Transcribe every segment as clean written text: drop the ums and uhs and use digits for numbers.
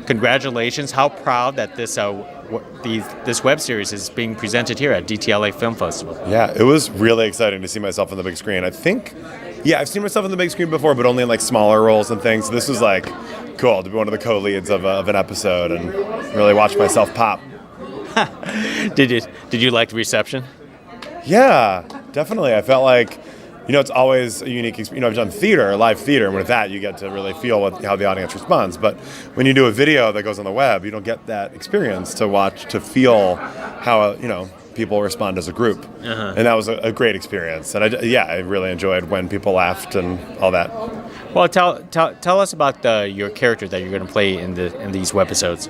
congratulations. How proud that this web series is being presented here at DTLA Film Festival. Yeah, it was really exciting to see myself on the big screen. I think, I've seen myself on the big screen before, but only in like smaller roles and things. This was like cool to be one of the co-leads of an episode and really watch myself pop. Did you like the reception? Yeah, definitely. I felt like, it's always a unique experience. I've done theater, live theater, and with that you get to really feel how the audience responds. But when you do a video that goes on the web, you don't get that experience to feel how, people respond as a group. Uh-huh. And that was a great experience. And I really enjoyed when people laughed and all that. Well, tell us about your character that you're going to play in these webisodes.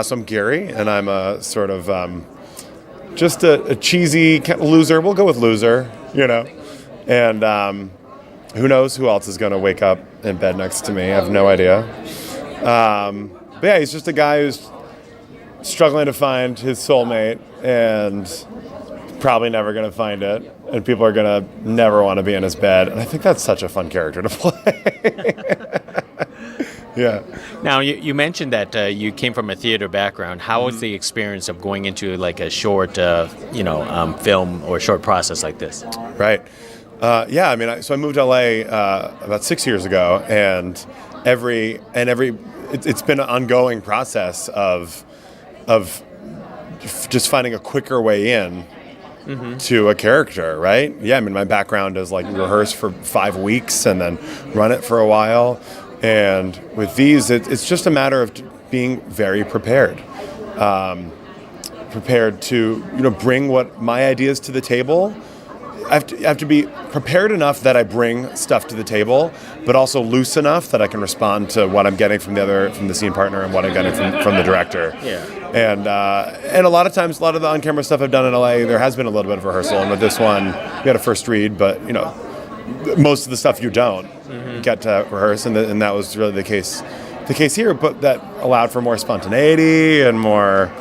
So I'm Gary, and I'm a sort of just a cheesy loser. We'll go with loser, And who knows who else is going to wake up in bed next to me. I have no idea. But yeah, he's just a guy who's struggling to find his soulmate and probably never going to find it. And people are going to never want to be in his bed. And I think that's such a fun character to play. Yeah. Now, you mentioned that you came from a theater background. How was the experience of going into like a short, film or short process like this? Right. So I moved to LA about 6 years ago, and it's been an ongoing process of just finding a quicker way in to a character, right? Yeah, my background is like rehearse for 5 weeks and then run it for a while. And with these, it's just a matter of being very prepared. Prepared to, bring what my ideas to the table. I have to be prepared enough that I bring stuff to the table, but also loose enough that I can respond to what I'm getting from the scene partner and what I'm getting from the director. Yeah. And a lot of times, a lot of the on-camera stuff I've done in LA, there has been a little bit of rehearsal. And with this one, we had a first read, but most of the stuff you don't get to rehearse, and that was really the case here. But that allowed for more spontaneity and more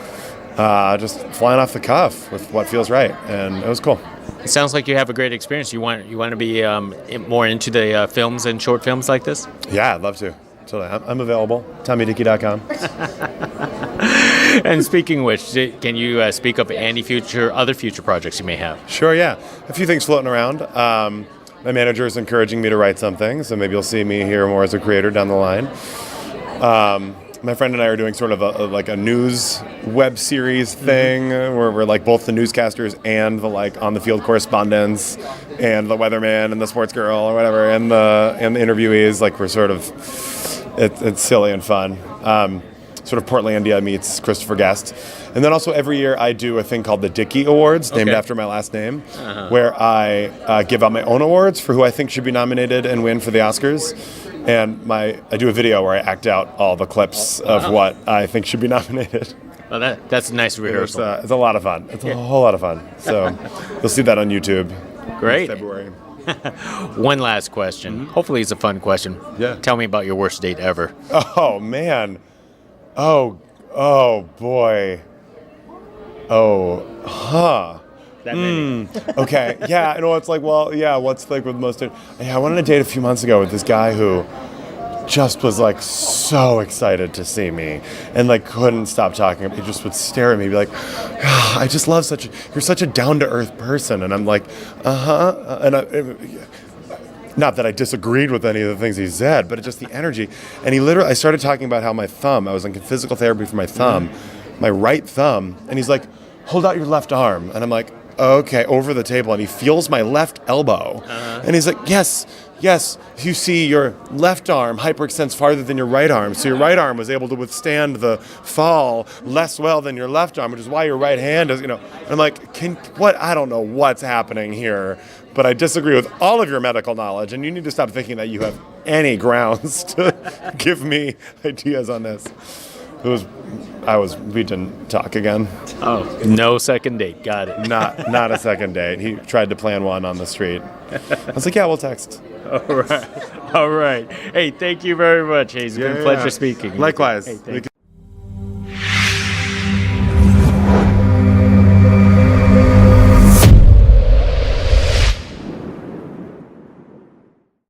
just flying off the cuff with what feels right, and it was cool. It sounds like you have a great experience. You want to be more into the films and short films like this? Yeah, I'd love to. Totally. I'm available. TommyDickie.com. And speaking of which, can you speak of any other future projects you may have? Sure, yeah. A few things floating around. My manager is encouraging me to write something, so maybe you'll see me here more as a creator down the line. My friend and I are doing sort of a news web series thing where we're like both the newscasters and the on the field correspondents and the weatherman and the sports girl or whatever and the interviewees. Like we're sort of it's silly and fun. Sort of Portlandia meets Christopher Guest. And then also every year I do a thing called the Dickie Awards, named after my last name, where I give out my own awards for who I think should be nominated and win for the Oscars. And I do a video where I act out all the clips of what I think should be nominated. Well, that's a nice rehearsal. It's a lot of fun. It's a whole lot of fun. So you'll see that on YouTube. Great. In February. One last question. Hopefully it's a fun question. Yeah. Tell me about your worst date ever. Oh, man. Oh, boy. Oh, huh. That many. Okay. Yeah. It's like, well, yeah. What's like with most? I went on a date a few months ago with this guy who just was like so excited to see me and like couldn't stop talking. He just would stare at me, be like, oh, "I just love you're such a down to earth person," and I'm like, not that I disagreed with any of the things he said, but it's just the energy. And I started talking about how my thumb, I was in physical therapy for my thumb, my right thumb, and he's like, hold out your left arm. And I'm like, okay, over the table, and he feels my left elbow. And he's like, yes, you see your left arm hyperextends farther than your right arm, so your right arm was able to withstand the fall less well than your left arm, which is why your right hand is, I'm like, I don't know what's happening here, but I disagree with all of your medical knowledge, and you need to stop thinking that you have any grounds to give me ideas on this. We didn't talk again. Oh, no second date. Got it. Not a second date. He tried to plan one on the street. I was like, yeah, we'll text. All right. Hey, thank you very much. Hey, it's been a pleasure speaking. Likewise. Hey,